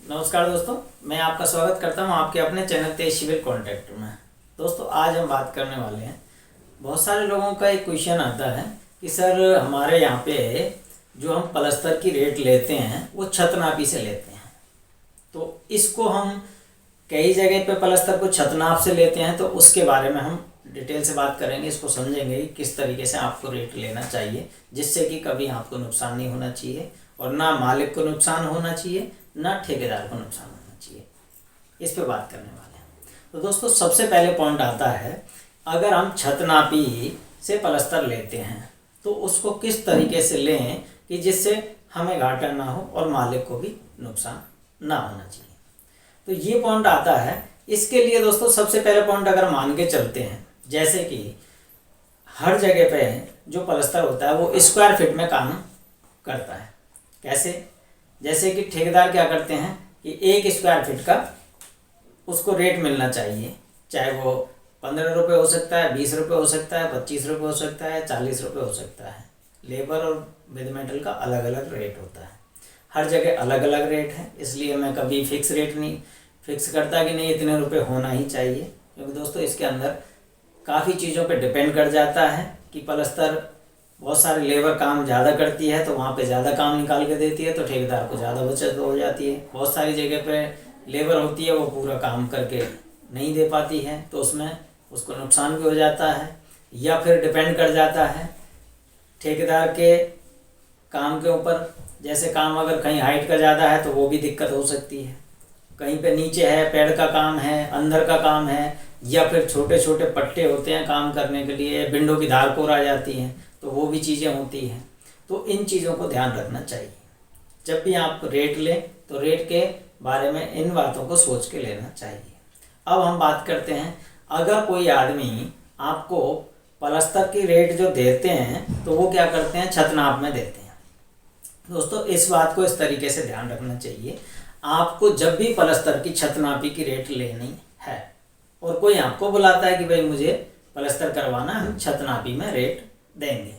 नमस्कार दोस्तों, मैं आपका स्वागत करता हूं आपके अपने चैनल तेज सिविल कॉन्ट्रैक्टर में। दोस्तों, आज हम बात करने वाले हैं, बहुत सारे लोगों का एक क्वेश्चन आता है कि सर हमारे यहाँ पे जो हम पलस्तर की रेट लेते हैं वो छत नापी से लेते हैं। तो इसको हम कई जगह पे पलस्तर को छत नाप से लेते हैं, तो उसके बारे में हम डिटेल से बात करेंगे। इसको समझेंगे कि किस तरीके से आपको रेट लेना चाहिए, जिससे कि कभी आपको नुकसान नहीं होना चाहिए और ना मालिक को नुकसान होना चाहिए ना ठेकेदार को नुकसान होना चाहिए। इस पे बात करने वाले हैं। तो दोस्तों, सबसे पहले पॉइंट आता है, अगर हम छत नापी से पलस्तर लेते हैं तो उसको किस तरीके से लें कि जिससे हमें घाटा ना हो और मालिक को भी नुकसान ना होना चाहिए। तो ये पॉइंट आता है। इसके लिए दोस्तों, सबसे पहले पॉइंट अगर मान के चलते हैं, जैसे कि हर जगह पे जो पलस्तर होता है वो स्क्वायर फीट में काम करता है। कैसे? जैसे कि ठेकेदार क्या करते हैं कि 1 स्क्वायर फीट का उसको रेट मिलना चाहिए, चाहे वो 15 रुपये हो सकता है, 20 रुपये हो सकता है, 25 रुपये हो सकता है, 40 रुपये हो सकता है। लेबर और विद मेटल का अलग अलग रेट होता है, हर जगह अलग अलग रेट है। इसलिए मैं कभी फिक्स रेट नहीं फिक्स करता कि नहीं इतने रुपये होना ही चाहिए, क्योंकि दोस्तों इसके अंदर काफ़ी चीज़ों पे डिपेंड कर जाता है कि पलस्तर बहुत सारे लेबर काम ज़्यादा करती है तो वहाँ पे ज़्यादा काम निकाल के देती है, तो ठेकेदार को ज़्यादा बचत हो जाती है। बहुत सारी जगह पे लेबर होती है वो पूरा काम करके नहीं दे पाती है, तो उसमें उसको नुकसान भी हो जाता है। या फिर डिपेंड कर जाता है ठेकेदार के काम के ऊपर। जैसे काम अगर कहीं हाइट का ज़्यादा है तो वो भी दिक्कत हो सकती है, कहीं पे नीचे है, पेड़ का काम है, अंदर का काम है, या फिर छोटे छोटे पट्टे होते हैं काम करने के लिए, विंडो की धार कोर आ जाती हैं, तो वो भी चीज़ें होती हैं। तो इन चीज़ों को ध्यान रखना चाहिए। जब भी आप रेट लें तो रेट के बारे में इन बातों को सोच के लेना चाहिए। अब हम बात करते हैं, अगर कोई आदमी आपको पलस्तर की रेट जो देते हैं तो वो क्या करते हैं, छत नाप में देते हैं। दोस्तों, इस बात को इस तरीके से ध्यान रखना चाहिए, आपको जब भी पलस्तर की छत नापी की रेट लेनी है और कोई आपको बुलाता है कि भाई मुझे पलस्तर करवाना, हम छत नापी में रेट देंगे।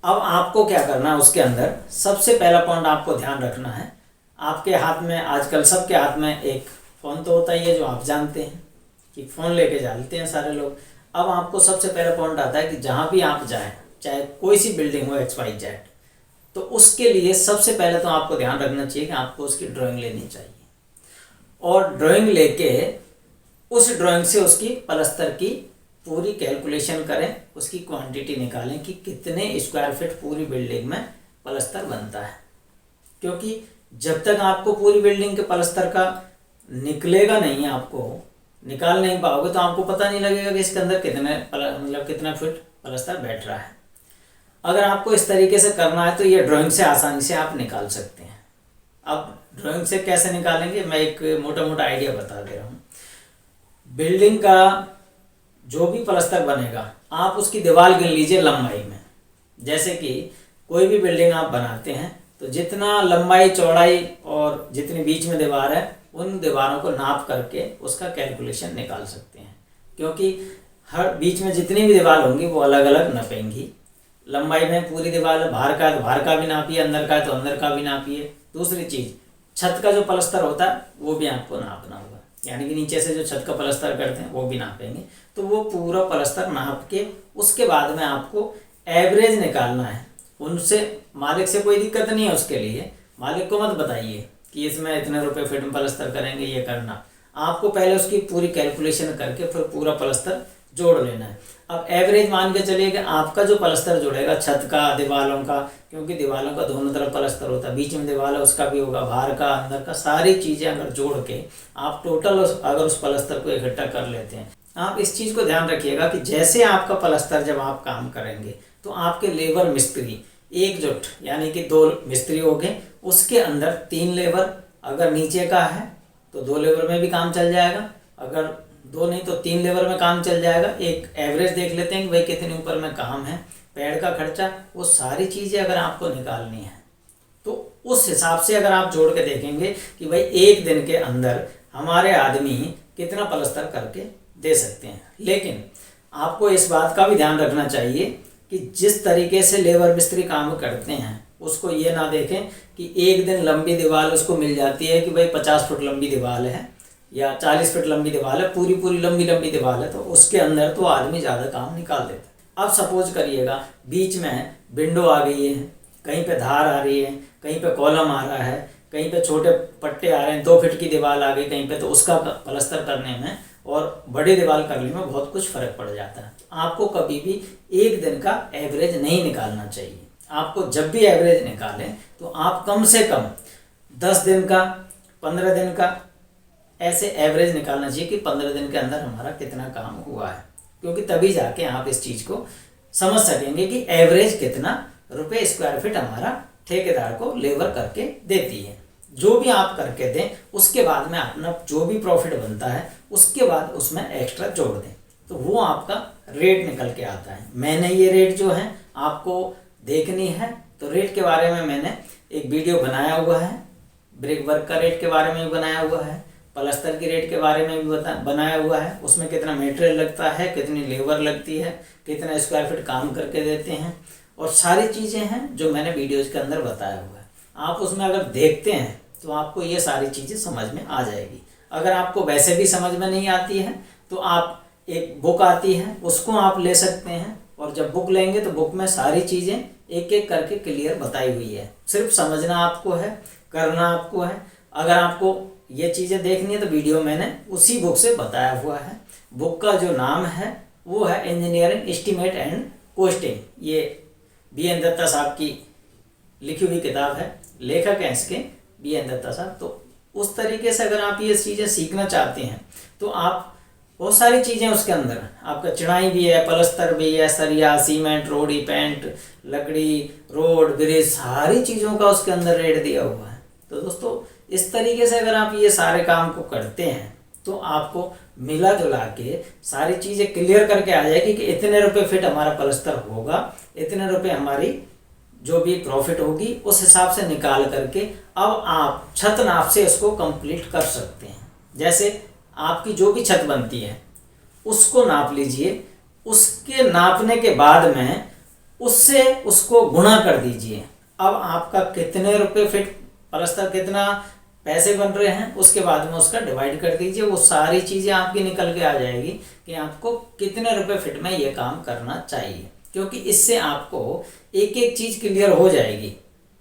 अब आपको क्या करना है, उसके अंदर सबसे पहला पॉइंट आपको ध्यान रखना है, आपके हाथ में आजकल सबके हाथ में एक फ़ोन तो होता ही है, जो आप जानते हैं कि फ़ोन लेके जाते हैं सारे लोग। अब आपको सबसे पहला पॉइंट आता है कि जहाँ भी आप जाएं, चाहे कोई सी बिल्डिंग हो XYZ, तो उसके लिए सबसे पहले तो आपको ध्यान रखना चाहिए कि आपको उसकी ड्राइंग लेनी चाहिए, और ड्राइंग लेके उस ड्राइंग से उसकी पलस्तर की पूरी कैलकुलेशन करें, उसकी क्वांटिटी निकालें कि कितने स्क्वायर फीट पूरी बिल्डिंग में पलस्तर बनता है। क्योंकि जब तक आपको पूरी बिल्डिंग के पलस्तर का निकलेगा नहीं, आपको निकाल नहीं पाओगे, तो आपको पता नहीं लगेगा कि इसके अंदर कितना फीट पलस्तर बैठ रहा है। अगर आपको इस तरीके से करना है तो ये ड्राइंग से आसानी से आप निकाल सकते हैं। अब ड्राइंग से कैसे निकालेंगे, मैं एक मोटा मोटा आइडिया बता दे रहा हूँ। बिल्डिंग का जो भी पलस्तर बनेगा, आप उसकी दीवार गिन लीजिए लंबाई में। जैसे कि कोई भी बिल्डिंग आप बनाते हैं तो जितना लंबाई चौड़ाई और जितनी बीच में दीवार है, उन दीवारों को नाप करके उसका कैलकुलेशन निकाल सकते हैं। क्योंकि हर बीच में जितनी भी दीवार होंगी वो अलग अलग नपेंगी। लंबाई में पूरी दीवार बाहर का है तो बाहर का भी नापिए, अंदर का है तो अंदर का भी नापिए। दूसरी चीज़, छत का जो पलस्तर होता है वो भी आपको नापना होगा, यानी कि नीचे से जो छत का पलस्तर करते हैं वो भी नापेंगे। तो वो पूरा पलस्तर नाप के उसके बाद में आपको एवरेज निकालना है। उनसे मालिक से कोई दिक्कत नहीं है, उसके लिए मालिक को मत बताइए कि इसमें इतने रुपये फीट में पलस्तर करेंगे, ये करना। आपको पहले उसकी पूरी कैलकुलेशन करके फिर पूरा पलस्तर जोड़ लेना है। अब एवरेज मान के चलिए कि आपका जो पलस्तर जुड़ेगा छत का, दीवारों का, क्योंकि दीवारों का दोनों तरफ पलस्तर होता है, बीच में दीवार है उसका भी होगा, बाहर का अंदर का, सारी चीज़ें अगर जोड़ के आप टोटल अगर उस पलस्तर को इकट्ठा कर लेते हैं। आप इस चीज़ को ध्यान रखिएगा कि जैसे आपका पलस्तर जब आप काम करेंगे तो आपके लेबर मिस्त्री एकजुट, यानी कि 2 मिस्त्री हो गए, उसके अंदर 3 लेबर, अगर नीचे का है तो 2 लेबर में भी काम चल जाएगा, अगर 2 नहीं तो 3 लेबर में काम चल जाएगा। एक एवरेज देख लेते हैं कि भाई कितने ऊपर में काम है, पेड़ का खर्चा, वो सारी चीज़ें अगर आपको निकालनी है तो उस हिसाब से अगर आप जोड़ के देखेंगे कि भाई एक दिन के अंदर हमारे आदमी कितना पलस्तर करके दे सकते हैं। लेकिन आपको इस बात का भी ध्यान रखना चाहिए कि जिस तरीके से लेबर मिस्त्री काम करते हैं उसको ये ना देखें कि एक दिन लंबी दीवार उसको मिल जाती है कि भाई 50 फुट लंबी दीवार है या 40 फुट लंबी दीवार है, पूरी पूरी लंबी लंबी दीवार है, तो उसके अंदर तो आदमी ज़्यादा काम निकाल देता है। अब सपोज करिएगा बीच में विंडो आ गई है, कहीं पे धार आ रही है, कहीं पे कॉलम आ रहा है, कहीं पे छोटे पट्टे आ रहे हैं, 2 फीट की दीवार आ गई कहीं पे, तो उसका प्लास्टर करने में और बड़ी दीवार करने में बहुत कुछ फ़र्क पड़ जाता है। आपको कभी भी एक दिन का एवरेज नहीं निकालना चाहिए। आपको जब भी एवरेज निकालें तो आप कम से कम 10 दिन का, 15 दिन का ऐसे एवरेज निकालना चाहिए कि 15 दिन के अंदर हमारा कितना काम हुआ है, क्योंकि तभी जाके आप इस चीज़ को समझ सकेंगे कि एवरेज कितना रुपये स्क्वायर फीट हमारा ठेकेदार को लेबर करके देती है। जो भी आप करके दें उसके बाद में अपना जो भी प्रॉफिट बनता है उसके बाद उसमें एक्स्ट्रा जोड़ दें, तो वो आपका रेट निकल के आता है। मैंने ये रेट जो है आपको देखनी है तो रेट के बारे में मैंने एक वीडियो बनाया हुआ है, ब्रिक वर्क का रेट के बारे में भी बनाया हुआ है, प्लास्टर की रेट के बारे में भी बनाया हुआ है। उसमें कितना मटेरियल लगता है, कितनी लेबर लगती है, कितना स्क्वायर फीट काम करके देते हैं, और सारी चीज़ें हैं जो मैंने वीडियोज़ के अंदर बताया हुआ है। आप उसमें अगर देखते हैं तो आपको ये सारी चीज़ें समझ में आ जाएगी। अगर आपको वैसे भी समझ में नहीं आती है तो आप एक बुक आती है उसको आप ले सकते हैं, और जब बुक लेंगे तो बुक में सारी चीज़ें एक एक करके क्लियर बताई हुई है। सिर्फ समझना आपको है, करना आपको है। अगर आपको ये चीज़ें देखनी है तो वीडियो मैंने उसी बुक से बताया हुआ है। बुक का जो नाम है वो है इंजीनियरिंग एस्टीमेट एंड कॉस्टिंग। ये BN दत्ता साहब की लिखी हुई किताब है, लेखक हैं इसके BN दत्ता साहब। तो उस तरीके से अगर आप ये चीज़ें सीखना चाहते हैं तो आप बहुत सारी चीज़ें उसके अंदर, आपका चिनाई भी है, प्लास्टर भी है, सरिया, सीमेंट, रोड़ी, पेंट, लकड़ी, रोड, ब्रिज, सारी चीज़ों का उसके अंदर रेट दिया हुआ है। तो दोस्तों इस तरीके से अगर आप ये सारे काम को करते हैं तो आपको मिला जुला के सारी चीज़ें क्लियर करके आ जाएगी कि इतने रुपए फिट हमारा प्लास्टर होगा, इतने रुपए हमारी जो भी प्रॉफिट होगी उस हिसाब से निकाल करके अब आप छत नाप से उसको कंप्लीट कर सकते हैं। जैसे आपकी जो भी छत बनती है उसको नाप लीजिए, उसके नापने के बाद में उससे उसको गुणा कर दीजिए। अब आपका कितने रुपए फिट प्लास्टर, कितना पैसे बन रहे हैं, उसके बाद में उसका डिवाइड कर दीजिए। वो सारी चीज़ें आपकी निकल के आ जाएगी कि आपको कितने रुपए फिट में ये काम करना चाहिए, क्योंकि इससे आपको एक एक चीज़ क्लियर हो जाएगी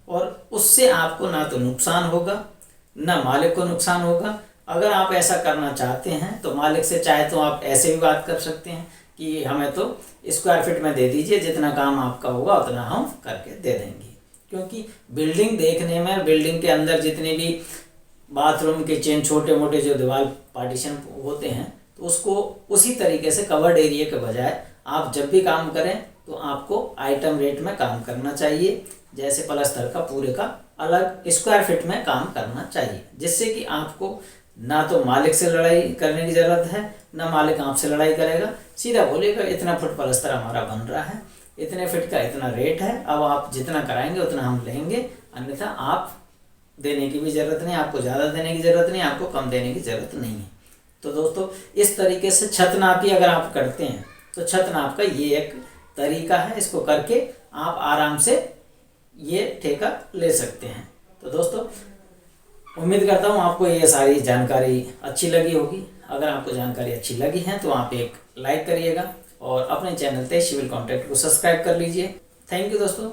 और उससे आपको ना तो नुकसान होगा ना मालिक को नुकसान होगा। अगर आप ऐसा करना चाहते हैं तो मालिक से चाहे तो आप ऐसे भी बात कर सकते हैं कि हमें तो स्क्वायर फीट में दे दीजिए, जितना काम आपका होगा उतना हम करके दे देंगे। क्योंकि बिल्डिंग देखने में, बिल्डिंग के अंदर जितने भी बाथरूम, किचन, छोटे मोटे जो दीवार पार्टीशन होते हैं तो उसको उसी तरीके से कवर्ड एरिया के बजाय आप जब भी काम करें तो आपको आइटम रेट में काम करना चाहिए। जैसे प्लास्टर का पूरे का अलग स्क्वायर फीट में काम करना चाहिए, जिससे कि आपको ना तो मालिक से लड़ाई करने की ज़रूरत है, ना मालिक आपसे लड़ाई करेगा। सीधा बोलेगा इतना फुट प्लास्टर हमारा बन रहा है, इतने फीट का इतना रेट है, अब आप जितना कराएंगे उतना हम लेंगे, अन्यथा आप देने की भी ज़रूरत नहीं, आपको ज़्यादा देने की ज़रूरत नहीं, आपको कम देने की ज़रूरत नहीं है। तो दोस्तों इस तरीके से छत नापी अगर आप करते हैं तो छत नाप का ये एक तरीका है, इसको करके आप आराम से ये ठेका ले सकते हैं। तो दोस्तों उम्मीद करता हूँ आपको ये सारी जानकारी अच्छी लगी होगी। अगर आपको जानकारी अच्छी लगी है तो आप एक लाइक करिएगा और अपने चैनल तेज सिविल कॉन्ट्रैक्ट को सब्सक्राइब कर लीजिए। थैंक यू दोस्तों।